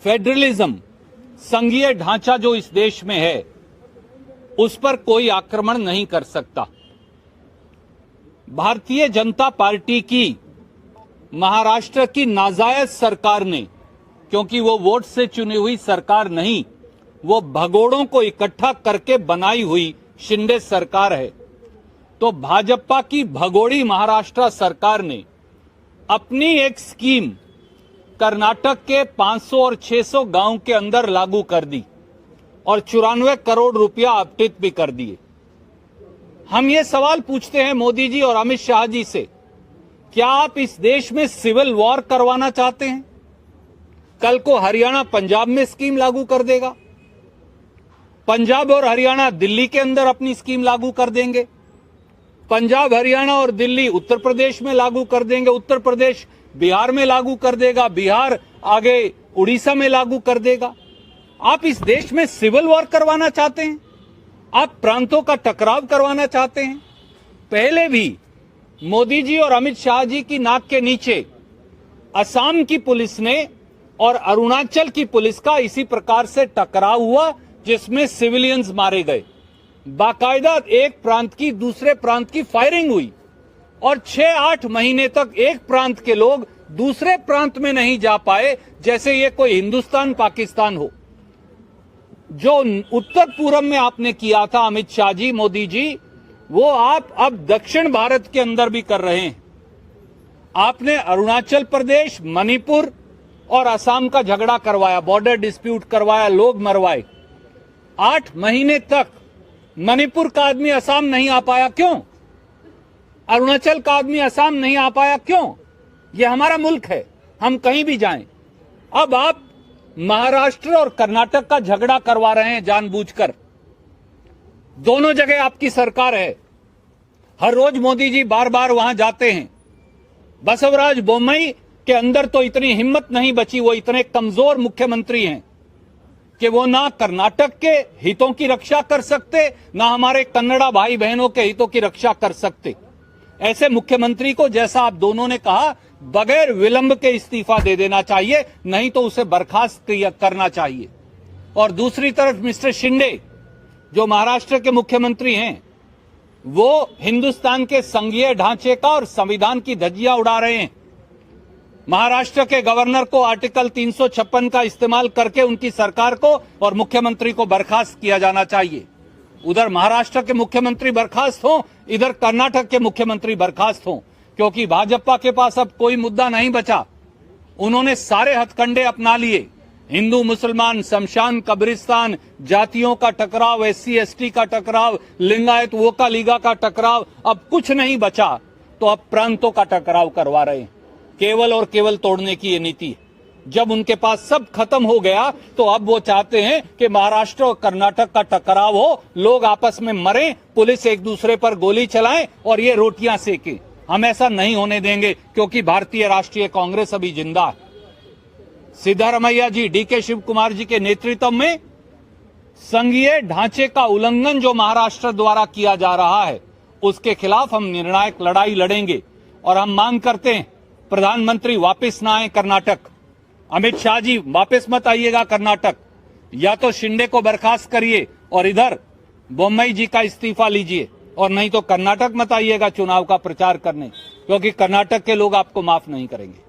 Federalism, संघीय ढांचा जो इस देश में है, उस पर कोई आक्रमण नहीं कर सकता। भारतीय जनता पार्टी की महाराष्ट्र की नाजायज सरकार ने, क्योंकि वो वोट से चुनी हुई सरकार नहीं, वो भगोड़ों को इकट्ठा करके बनाई हुई शिंदे सरकार है, तो भाजपा की भगोड़ी महाराष्ट्र सरकार ने अपनी एक स्कीम कर्नाटक के 500 और 600 गांव के अंदर लागू कर दी और 94 करोड़ रुपया आवंटित भी कर दिए। हम ये सवाल पूछते हैं मोदी जी और अमित शाह जी से, क्या आप इस देश में सिविल वॉर करवाना चाहते हैं? कल को हरियाणा पंजाब में स्कीम लागू कर देगा, पंजाब और हरियाणा दिल्ली के अंदर अपनी स्कीम लागू कर देंगे, पंजाब हरियाणा और दिल्ली उत्तर प्रदेश में लागू कर देंगे, उत्तर प्रदेश बिहार में लागू कर देगा, बिहार आगे उड़ीसा में लागू कर देगा। आप इस देश में सिविल वॉर करवाना चाहते हैं? आप प्रांतों का टकराव करवाना चाहते हैं? पहले भी मोदी जी और अमित शाह जी की नाक के नीचे असम की पुलिस ने और अरुणाचल की पुलिस का इसी प्रकार से टकराव हुआ, जिसमें सिविलियंस मारे गए। बाकायदा एक प्रांत की दूसरे प्रांत की फायरिंग हुई और 6-8 महीने तक एक प्रांत के लोग दूसरे प्रांत में नहीं जा पाए, जैसे ये कोई हिंदुस्तान पाकिस्तान हो। जो उत्तर पूर्व में आपने किया था अमित शाह जी, मोदी जी, वो आप अब दक्षिण भारत के अंदर भी कर रहे हैं। आपने अरुणाचल प्रदेश, मणिपुर और असम का झगड़ा करवाया, बॉर्डर डिस्प्यूट करवाया, लोग मरवाए। 8 महीने तक मणिपुर का आदमी असम नहीं आ पाया, क्यों? अरुणाचल का आदमी असम नहीं आ पाया, क्यों? यह हमारा मुल्क है, हम कहीं भी जाएं। अब आप महाराष्ट्र और कर्नाटक का झगड़ा करवा रहे हैं जानबूझकर। दोनों जगह आपकी सरकार है, हर रोज मोदी जी बार बार वहां जाते हैं। बसवराज बोम्मई के अंदर तो इतनी हिम्मत नहीं बची, वो इतने कमजोर मुख्यमंत्री हैं कि वो ना कर्नाटक के हितों की रक्षा कर सकते, ना हमारे कन्नड़ा भाई बहनों के हितों की रक्षा कर सकते। ऐसे मुख्यमंत्री को, जैसा आप दोनों ने कहा, बगैर विलंब के इस्तीफा दे देना चाहिए, नहीं तो उसे बर्खास्त करना चाहिए। और दूसरी तरफ मिस्टर शिंदे जो महाराष्ट्र के मुख्यमंत्री हैं, वो हिंदुस्तान के संघीय ढांचे का और संविधान की धज्जियां उड़ा रहे हैं। महाराष्ट्र के गवर्नर को आर्टिकल 356 का इस्तेमाल करके उनकी सरकार को और मुख्यमंत्री को बर्खास्त किया जाना चाहिए। उधर महाराष्ट्र के मुख्यमंत्री बर्खास्त हों, इधर कर्नाटक के मुख्यमंत्री बर्खास्त हों, क्योंकि भाजपा के पास अब कोई मुद्दा नहीं बचा। उन्होंने सारे हथकंडे अपना लिए, हिंदू मुसलमान, शमशान कब्रिस्तान, जातियों का टकराव, SC ST का टकराव, लिंगायत वोका लीगा का टकराव, अब कुछ नहीं बचा, तो अब प्रांतों का टकराव करवा रहे हैं। केवल और केवल तोड़ने की ये नीति है। जब उनके पास सब खत्म हो गया, तो अब वो चाहते हैं कि महाराष्ट्र और कर्नाटक का टकराव हो, लोग आपस में मरें, पुलिस एक दूसरे पर गोली चलाए और ये रोटियां सेके। हम ऐसा नहीं होने देंगे, क्योंकि भारतीय राष्ट्रीय कांग्रेस अभी जिंदा है। सिद्धारमैया जी, DK शिव कुमार जी के नेतृत्व में संघीय ढांचे का उल्लंघन जो महाराष्ट्र द्वारा किया जा रहा है, उसके खिलाफ हम निर्णायक लड़ाई लड़ेंगे। और हम मांग करते हैं, प्रधानमंत्री वापस ना आए कर्नाटक, अमित शाह जी वापस मत आइएगा कर्नाटक, या तो शिंदे को बर्खास्त करिए और इधर बोम्मई जी का इस्तीफा लीजिए, और नहीं तो कर्नाटक मत आइएगा चुनाव का प्रचार करने, क्योंकि कर्नाटक के लोग आपको माफ नहीं करेंगे।